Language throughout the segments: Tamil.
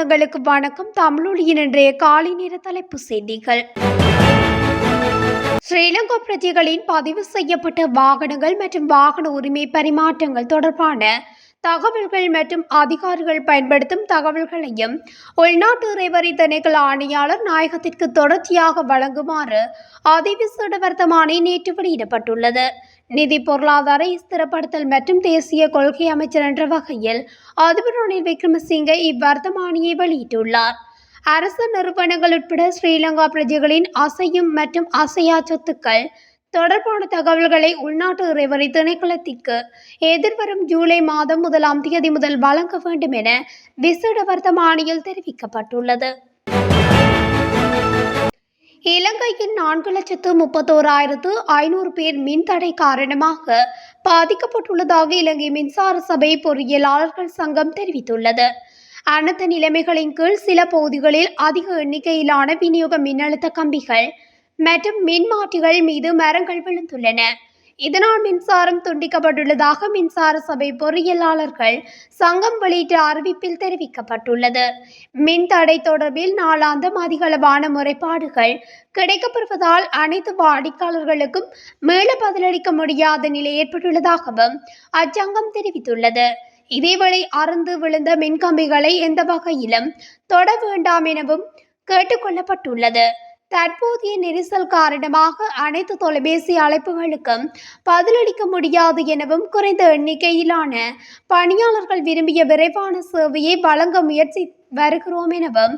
சொந்தங்களுக்கு வணக்கம். தமிழொலியின் இன்றைய காலை நேர தலைப்பு செய்திகள். ஸ்ரீலங்கா பிரஜைகளின் பதிவு செய்யப்பட்ட வாகனங்கள் மற்றும் வாகன உரிமை பரிமாற்றங்கள் தொடர்பான தகவல்கள் மற்றும் அதிகாரிகள் பயன்படுத்தும் தகவல்களையும் உள்நாட்டு இறைவரி திணைக்கள ஆணையாளர் நாயகத்திற்கு தொடர்ச்சியாக வழங்குமாறு அதிவிசேட வர்த்தமானி நேற்று வெளியிடப்பட்டுள்ளது. நிதி பொருளாதார ஸ்திரப்படுத்தல் மற்றும் தேசிய கொள்கை அமைச்சர் என்ற வகையில் அதிபர் ரணில் விக்ரமசிங்கே இவ்வர்த்தமானியை வெளியிட்டுள்ளார். அரசு நிறுவனங்கள் உட்பட ஸ்ரீலங்கா பிரஜைகளின் அசையும் மற்றும் அசையா சொத்துக்கள் தொடர்பான தகவல்களை உள்நாட்டு இறைவரி திணைக்களத்திற்கு எதிர்வரும் ஜூலை மாதம் 1ஆம் தேதி முதல் வழங்க வேண்டும் என விசேட வர்த்தமானியில் தெரிவிக்கப்பட்டுள்ளது. இலங்கையின் 4,31,500 பேர் மின்தடை காரணமாக பாதிக்கப்பட்டுள்ளதாக இலங்கை மின்சார சபை பொறியியலாளர்கள் சங்கம் தெரிவித்துள்ளது. அனைத்து நிலைமைகளின் கீழ் சில பகுதிகளில் அதிக எண்ணிக்கையிலான விநியோக மின்னழுத்த கம்பிகள் மற்றும் மின்மாற்றிகள் மீது மரங்கள் விழுந்துள்ளன. இதனால் மின்சாரம் துண்டிக்கப்பட்டுள்ளதாக மின்சார சபை பொறியியலாளர்கள் சங்கம் வெளியிட்ட அறிவிப்பில் தெரிவிக்கப்பட்டுள்ளது. மின் தடை தொடர்பில் நாளாந்தம் அதிகளவான முறைப்பாடுகள் கிடைக்கப்பெறுவதால் அனைத்து வாடிக்கையாளர்களுக்கும் மீள பதிலளிக்க முடியாத நிலை ஏற்பட்டுள்ளதாகவும் அச்சங்கம் தெரிவித்துள்ளது. இதேவேளை அறுந்து விழுந்த மின்கம்பிகளை எந்த வகையிலும் தொட வேண்டாம் எனவும் கேட்டுக்கொள்ளப்பட்டுள்ளது. தற்போதைய நெரிசல் காரணமாக அனைத்து தொலைபேசி அழைப்புகளுக்கும் பதிலளிக்க முடியாது எனவும் குறைந்த எண்ணிக்கையிலான பணியாளர்கள் விரும்பிய விரைவான சேவையை வழங்க முயற்சி வருகிறோம் எனவும்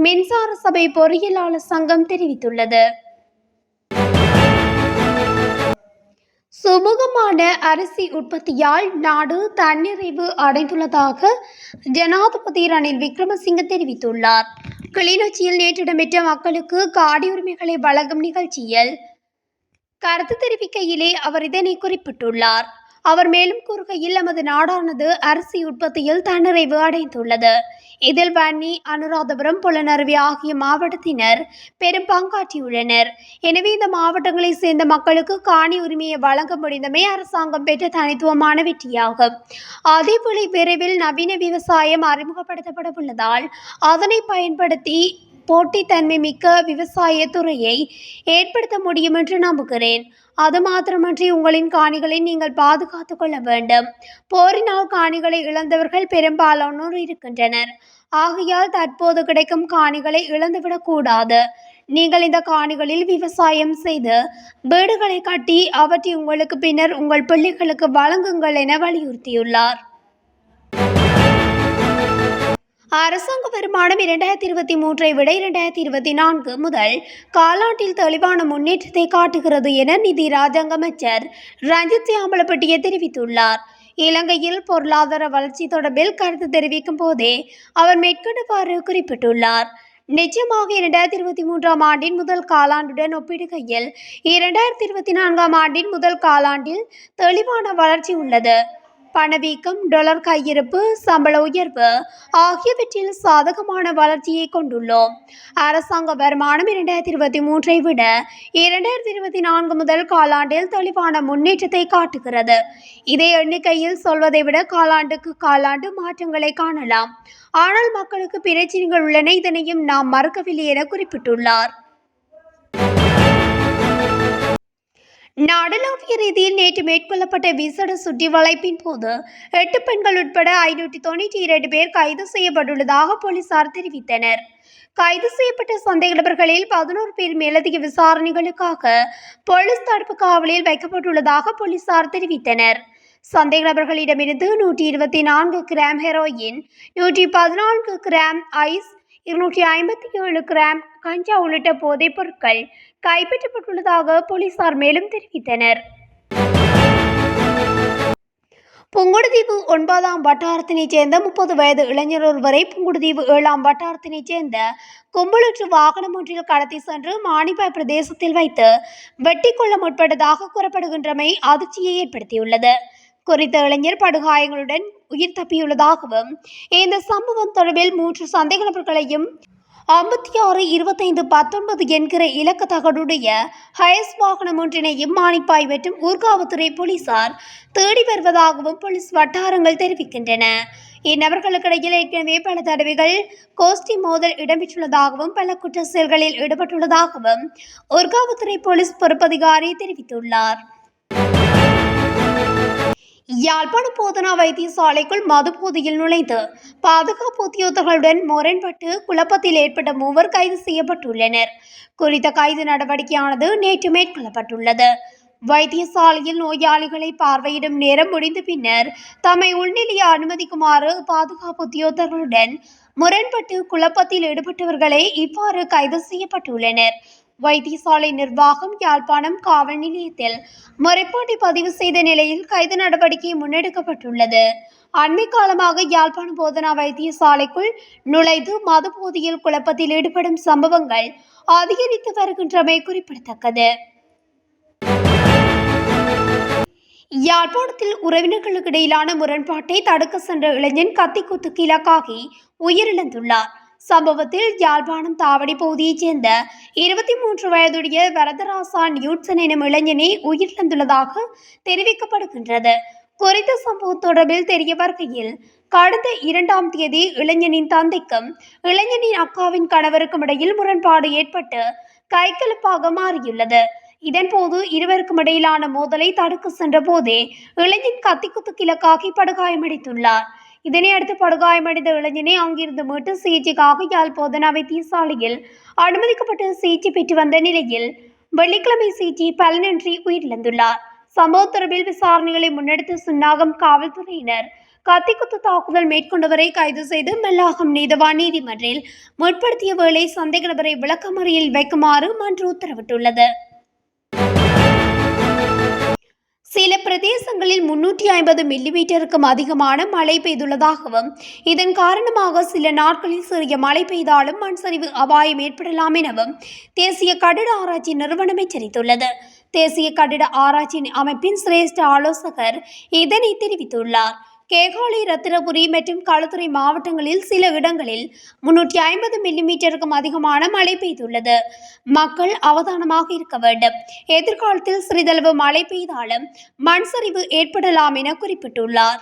மின்சார சபை பொறியியலாளர் சங்கம் தெரிவித்துள்ளது. சுமூகமான அரிசி உற்பத்தியால் நாடு தன்னிறைவு அடைந்துள்ளதாக ஜனாதிபதி ரணில் விக்ரமசிங்கே தெரிவித்துள்ளார். கிளிநொச்சியில் நேற்று இடம்பெற்ற மக்களுக்கு காடி உரிமைகளை வழங்கும் நிகழ்ச்சியில் கருத்து தெரிவிக்கையிலே அவர் இதனை குறிப்பிட்டுள்ளார். அவர் மேலும் கூறுகையில், நமது நாடானது அரிசி உற்பத்தியில் தன்னிறைவு அடைந்துள்ளது. இதில் வன்னி, அனுராதபுரம், புலனருவி ஆகிய மாவட்டத்தினர் பெரும் பங்காற்றியுள்ளனர். எனவே இந்த மாவட்டங்களை சேர்ந்த மக்களுக்கு காணி உரிமையை வழங்க முடிந்தமை அரசாங்கம் பெற்ற தனித்துவமான வெற்றியாகும். அதேபோல விரைவில் நவீன விவசாயம் அறிமுகப்படுத்தப்பட உள்ளதால் அதனை பயன்படுத்தி போட்டித்தன்மை மிக்க விவசாய துறையை ஏற்படுத்த முடியும் என்று நம்புகிறேன். அது மாத்திரமன்றி உங்களின் காணிகளை நீங்கள் பாதுகாத்துக் கொள்ள வேண்டும். போரினால் காணிகளை இழந்தவர்கள் பெரும்பாலானோர் இருக்கின்றனர். ஆகையால் தற்போது கிடைக்கும் காணிகளை இழந்துவிடக் கூடாது. நீங்கள் இந்த காணிகளில் விவசாயம் செய்து வீடுகளை கட்டி அவற்றை உங்களுக்கு பின்னர் உங்கள் பிள்ளைகளுக்கு வழங்குங்கள் என வலியுறுத்தியுள்ளார். அரசாங்க வருமானம் 2023 விட 2024 முதல் காலாண்டில் தெளிவான முன்னேற்றத்தை காட்டுகிறது என நிதி ராஜாங்க அமைச்சர் ரஞ்சித் சியாமலப்பட்டிய தெரிவித்துள்ளார். இலங்கையில் பொருளாதார வளர்ச்சி தொடர்பில் கருத்து தெரிவிக்கும் போதே அவர் மேற்கண்டவாறு குறிப்பிட்டுள்ளார். நிச்சயமாக 2023ஆம் ஆண்டின் முதல் காலாண்டுடன் ஒப்பிடுகையில் 2024ஆம் ஆண்டின் முதல் காலாண்டில் தெளிவான வளர்ச்சி உள்ளது. பணவீக்கம், டாலர் கையிருப்பு, சம்பள உயர்வு ஆகியவற்றில் சாதகமான வளர்ச்சியை கொண்டுள்ளோம். அரசாங்க வருமானம் 2023ஐ விட 2024 முதல் காலாண்டில் தெளிவான முன்னேற்றத்தை காட்டுகிறது. இதே எண்ணிக்கையில் சொல்வதை விட காலாண்டுக்கு காலாண்டு மாற்றங்களை காணலாம். ஆனால் மக்களுக்கு பிரச்சனைகள் உள்ளன, இதனையும் நாம் மறுக்கவில்லை என குறிப்பிட்டுள்ளார். நாடளாவிய ரீதியில் நேற்று மேற்கொள்ளப்பட்ட விசேட சுற்றி வளைப்பின் போது 8 பெண்கள் உட்பட 592 பேர் கைது செய்யப்பட்டுள்ளதாக போலீசார் தெரிவித்தனர். கைது செய்யப்பட்ட சந்தேக நபர்களில் 11 பேர் மேலதிக விசாரணைகளுக்காக போலீஸ் தடுப்பு காவலில் வைக்கப்பட்டுள்ளதாக போலீசார் தெரிவித்தனர். சந்தேக நபர்களிடமிருந்து 124 gram heroin, 114 gram ice, 257 gram கஞ்சா உள்ளிட்ட போதைப் பொருட்கள் கைப்பற்றப்பட்டுள்ளதாக போலீசார் மேலும் தெரிவித்தனர். புங்குடுதீவு 9ஆம் வட்டாரத்தினைச் சேர்ந்த 30 வயது இளைஞர் ஒருவரை புங்குடுதீவு 7ஆம் வட்டாரத்தினைச் சேர்ந்த கும்பலொன்று வாகனம் ஒன்றில் கடத்தி சென்று மானிப்பாய் பிரதேசத்தில் வைத்து வெட்டி கொள்ள முற்பட்டதாக கூறப்படுகின்றமை அதிர்ச்சியை ஏற்படுத்தியுள்ளது. குறித்த இளைஞர் படுகாயங்களுடன் உயிர் தப்பியுள்ளதாகவும் இந்த சம்பவம் தொடர்பில் 3 சந்தேக நபர்களையும் 56 25 19 என்கிற இலக்க தகடுடைய ஹயஸ் வாகனம் ஒன்றினையும் மானிப்பாய் மற்றும் ஊர்காவத்துறை போலீசார் தேடி வருவதாகவும் போலீஸ் வட்டாரங்கள் தெரிவிக்கின்றன. இந்நபர்களுக்கிடையில் ஏற்கனவே பல தடவைகள் கோஷ்டி மோதல் இடம்பெற்றுள்ளதாகவும் பல குற்ற செயல்களில் ஈடுபட்டுள்ளதாகவும் ஊர்காவல்துறை போலீஸ் பொறுப்பதிகாரி தெரிவித்துள்ளார். யாழ்ப்பாணம் போதனா வைத்தியசாலைக்குள் மது போதையில் நுழைந்து பாதுகாப்பு உத்தியோகர்களுடன் முரண்பட்டு குழப்பத்தில் ஏற்பட்ட மூவர் கைது செய்யப்பட்டுள்ளனர். குறித்த கைது நடவடிக்கையானது நேற்று மேற்கொள்ளப்பட்டுள்ளது. வைத்தியசாலையில் நோயாளிகளை பார்வையிடும் நேரம் முடிந்த பின்னர் தம்மை உள்நிலைய அனுமதிக்குமாறு பாதுகாப்பு உத்தியோகர்களுடன் முரண்பட்டு குழப்பத்தில் ஈடுபட்டவர்களே இவ்வாறு கைது செய்யப்பட்டுள்ளனர். வைத்தியசாலை நிர்வாகம் யாழ்ப்பாணம் காவல் நிலையத்தில் முறைப்பாட்டை பதிவு செய்த நிலையில் கைது நடவடிக்கை முன்னெடுக்கப்பட்டுள்ளது. அண்மை காலமாக யாழ்ப்பாணம் போதனா வைத்தியசாலைக்குள் நுழைந்து மது போதையில் குழப்பத்தில் ஈடுபடும் சம்பவங்கள் அதிகரித்து வருகின்றமை குறிப்பிடத்தக்கது. யாழ்ப்பாணத்தில் உறவினர்களுக்கு இடையிலான முரண்பாட்டை தடுக்க சென்ற இளைஞன் கத்திக்குத்துக்கு இலக்காகி உயிரிழந்துள்ளார். சம்பவத்தில் யாழ்ப்பாணம் தாவடி பகுதியைச் சேர்ந்த 23 வயதுடைய வரதராசா நியூட்சன் எனும் இளைஞனே உயிரிழந்துள்ளதாக தெரிவிக்கப்படுகின்றது. குறித்த சம்பவம் தொடர்பில் தெரிய வருகையில் கடந்த 2ஆம் தேதி இளைஞனின் தந்தைக்கும் இளைஞனின் அக்காவின் கணவருக்கும் இடையில் முரண்பாடு ஏற்பட்டு கைகலப்பாக மாறியுள்ளது. இதன்போது இருவருக்கும் இடையிலான மோதலை தடுக்க சென்ற போதே இளைஞன் கத்திக்குத்துக்கு இலக்காகி படுகாயமடைந்துள்ளார். இதனையடுத்து படுகாயமடைந்த இளைஞனை அங்கிருந்து மீட்டு சிகிச்சைக்காக யாழ் போதனா வைத்தியசாலையில் அனுமதிக்கப்பட்டு சிகிச்சை பெற்று வந்த நிலையில் வெள்ளிக்கிழமை சிகிச்சை பலனின்றி உயிரிழந்துள்ளார். சம்பவ தொடர்பில் விசாரணைகளை முன்னெடுத்த சுன்னாகம் காவல்துறையினர் கத்திக்குத்து தாக்குதல் மேற்கொண்டவரை கைது செய்து மெல்லாகம் நீதவான் நீதிமன்றில் முற்படுத்திய வேளை சந்தேக நபரை விளக்கமறியலில் வைக்குமாறு மன்று உத்தரவிட்டுள்ளது. சில பிரதேசங்களில் 350 மில்லிமீட்டருக்கும் அதிகமான மழை பெய்துள்ளதாகவும் இதன் காரணமாக சில நாட்களில் சிறிய மழை பெய்தாலும் மண் சரிவு அபாயம் ஏற்படலாம் எனவும் தேசிய கட்டிட ஆராய்ச்சி நிறுவனம் எச்சரித்துள்ளது. தேசிய கட்டிட ஆராய்ச்சி அமைப்பின் சிரேஷ்ட ஆலோசகர் இதனை தெரிவித்துள்ளார். கேகாலை, ரத்தினபுரி மற்றும் களுத்துறை மாவட்டங்களில் சில இடங்களில் 350 மில்லிமீட்டருக்கும் அதிகமான மழை பெய்துள்ளது. மக்கள் அவதானமாக இருக்க வேண்டும். எதிர்காலத்தில் சிறிதளவு மழை பெய்தாலும் மண் சரிவு ஏற்படலாம் என குறிப்பிட்டுள்ளார்.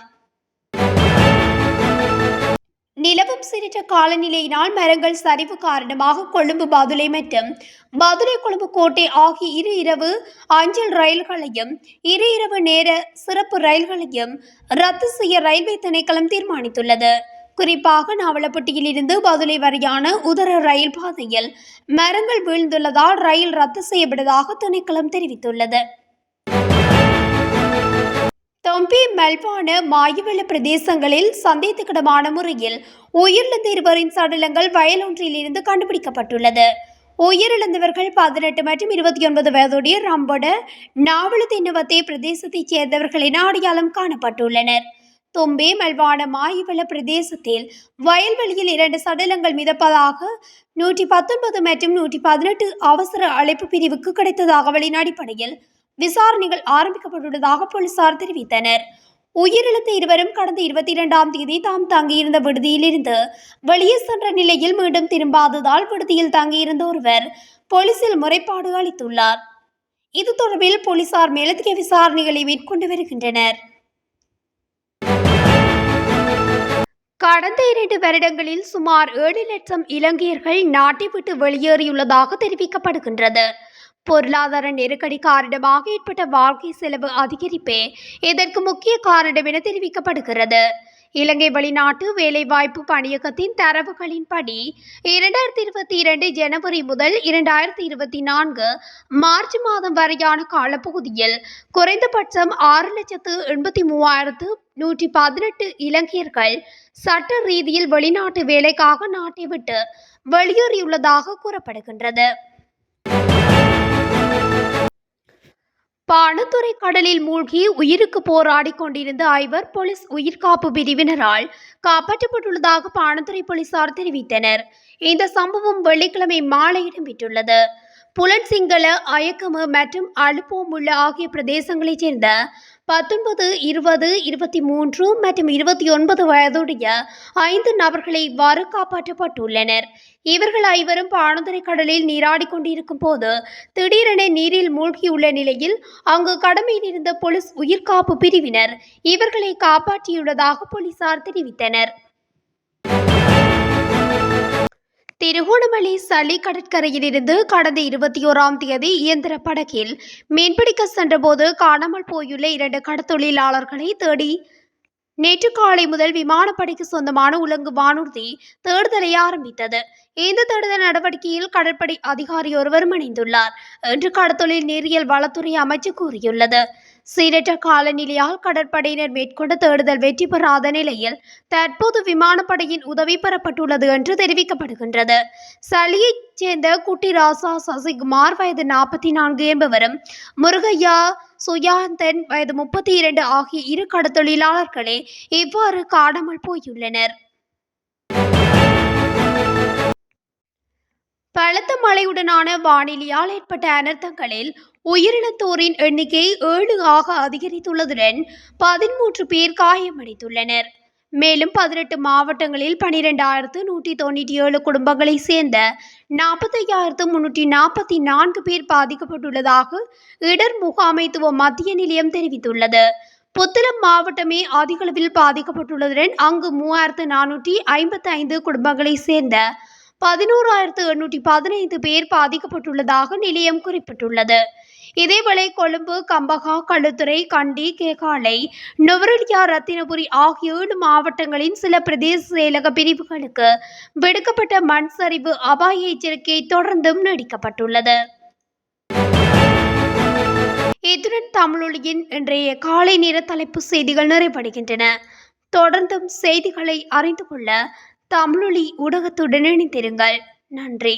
நிலவும் சீரற்ற காலநிலையினால் மரங்கள் சரிவு காரணமாக கொழும்பு பதுளை மற்றும் பதுளை கொழும்பு கோட்டை ஆகிய இரு இரவு அஞ்சல் ரயில்களையும் இரு இரவு நேர சிறப்பு ரயில்களையும் ரத்து செய்ய ரயில்வே திணைக்களம் தீர்மானித்துள்ளது. குறிப்பாக நாவலப்பட்டியில் இருந்து பதுளை வரையான உதர ரயில் பாதையில் மரங்கள் வீழ்ந்துள்ளதால் ரயில் ரத்து செய்யப்பட்டதாக திணைக்களம் தெரிவித்துள்ளது. தொம்பி, மல்வான, மாயவெள பிரதேசங்களில் சந்தேகத்திடமான முறையில் உயிரிழந்த இருவரின் சடலங்கள் வயல் ஒன்றில் இருந்து கண்டுபிடிக்கப்பட்டுள்ளது. உயிரிழந்தவர்கள் 18 மற்றும் 29 வயதுடைய ரம்பட நாவல தென்னவத்தே பிரதேசத்தைச் சேர்ந்தவர்கள் என அடையாளம் காணப்பட்டுள்ளனர். தொம்பே, மல்வான, மாயவெள பிரதேசத்தில் வயல்வெளியில் 2 சடலங்கள் மிதப்பதாக 119 மற்றும் 118 அவசர அழைப்பு பிரிவுக்கு கிடைத்த தகவலின் அடிப்படையில் விசாரணைகள் ஆரம்பிக்கப்பட்டுள்ளதாக போலீசார் தெரிவித்தனர். உயிரிழந்த இருவரும் கடந்த 22ஆம் தேதி தாம் தங்கியிருந்த விடுதியில் இருந்து வெளியே சென்ற நிலையில் மீண்டும் திரும்பாததால் விடுதியில் தங்கியிருந்த ஒருவர் போலீசில் முறைப்பாடு அளித்துள்ளார். இது தொடர்பில் போலீசார் மேலதிக விசாரணைகளை மேற்கொண்டு வருகின்றனர். கடந்த 2 வருடங்களில் சுமார் 7 லட்சம் இலங்கையர்கள் நாட்டை விட்டு வெளியேறியுள்ளதாக தெரிவிக்கப்படுகின்றது. பொருளாதார நெருக்கடி காரணமாக ஏற்பட்ட வாழ்க்கை செலவு அதிகரிப்பே இதற்கு முக்கிய காரணம் என தெரிவிக்கப்படுகிறது. இலங்கை வெளிநாட்டு வேலைவாய்ப்பு பணியகத்தின் தரவுகளின்படி 2022 ஜனவரி முதல் 2024 மார்ச் மாதம் வரையான காலப்பகுதியில் குறைந்தபட்சம் 6,83,118 இலங்கையர்கள் சட்ட ரீதியில் வெளிநாட்டு வேலைக்காக நாட்டை விட்டு வெளியேறியுள்ளதாக கூறப்படுகின்றது. பாணத்துறை கடலில் மூழ்கி உயிருக்கு போராடி கொண்டிருந்த 5 போலீஸ் உயிர்காப்பு பிரிவினரால் காப்பாற்றப்பட்டுள்ளதாக பாணத்துறை போலீசார் தெரிவித்தனர். இந்த சம்பவம் வெள்ளிக்கிழமை மாலை இடம்பெற்றுள்ளது. புலன்சிங்கள, அயக்கம மற்றும் அலுப்போமுள்ள ஆகிய பிரதேசங்களைச் சேர்ந்த 19, 20, 23 மற்றும் 29 வயதுடைய 5 நபர்களை இவ்வாறு காப்பாற்றப்பட்டுள்ளனர். இவர்கள் ஐவரும் பாணந்துறை கடலில் நீராடிக் கொண்டிருக்கும் போது திடீரென நீரில் மூழ்கியுள்ள நிலையில் அங்கு கடமையில் இருந்த போலீஸ் உயிர்காப்பு பிரிவினர் இவர்களை காப்பாற்றியுள்ளதாக போலீசார் தெரிவித்தனர். திருகோணமலை சளி கடற்கரையில் இருந்து கடந்த 21ஆம் தேதி இயந்திர படகில் மீன்பிடிக்க சென்றபோது காணாமல் போயுள்ள 2 கடற்தொழிலாளர்களை தேடி நேற்று காலை முதல் விமானப்படைக்கு சொந்தமான உலங்கு வானூர்தி தேடுதலை ஆரம்பித்தது. இந்த தேடுதல் நடவடிக்கையில் கடற்படை அதிகாரி ஒருவரும் இணைந்துள்ளார் என்று கடற்தொழில் நீரியல் வளத்துறை அமைச்சு கூறியுள்ளது. சீரற்ற காலநிலையால் கடற்படையினர் மேற்கொண்ட தேடுதல் வெற்றி பெறாத நிலையில் தற்போது விமானப்படையின் உதவி பெறப்பட்டுள்ளது என்று தெரிவிக்கப்படுகின்றது. சளியைச் சேர்ந்த குட்டிராசா சசிகுமார் வயது 44 என்பவரும் முருகையா சுயாந்தன் வயது 32 ஆகிய 2 கடற்தொழிலாளர்களே இவ்வாறு காணாமல் போயுள்ளனர். பலத்த மழையுடனான வானிலையால் ஏற்பட்ட அனர்த்தங்களில் உயிரிழந்தோரின் எண்ணிக்கை 7 ஆக அதிகரித்துள்ளதுடன் 13 பேர் காயமடைந்துள்ளனர். மேலும் 18 மாவட்டங்களில் 12,197 குடும்பங்களை சேர்ந்த 45,344 பேர் பாதிக்கப்பட்டுள்ளதாக இடர் முகாமைத்துவ மத்திய நிலையம் தெரிவித்துள்ளது. புத்தளம் மாவட்டமே அதிகளவில் பாதிக்கப்பட்டுள்ளதுடன் அங்கு 3,455 குடும்பங்களை சேர்ந்த 11,815 பேர் பாதிக்கப்பட்டுள்ளதாக நிலையம் குறிப்பிட்டுள்ளது. இதேவேளை கொழும்பு, கம்பகா, களுத்துறை, கண்டி, கேகாலை, நுவரெலியா, ரத்தினபுரி ஆகிய 7 மாவட்டங்களின் சில பிரதேச செயலக பிரிவுகளுக்கு விடுக்கப்பட்ட மண் சரிவு அபாய எச்சரிக்கை தொடர்ந்தும் நீடிக்கப்பட்டுள்ளது. இத்துடன் தமிழொலியின் இன்றைய காலை நேர தலைப்பு செய்திகள் நிறைவடைகின்றன. தொடர்ந்தும் செய்திகளை அறிந்து கொள்ள தமிழொலி ஊடகத்துடன் இணைந்திருங்கள். நன்றி.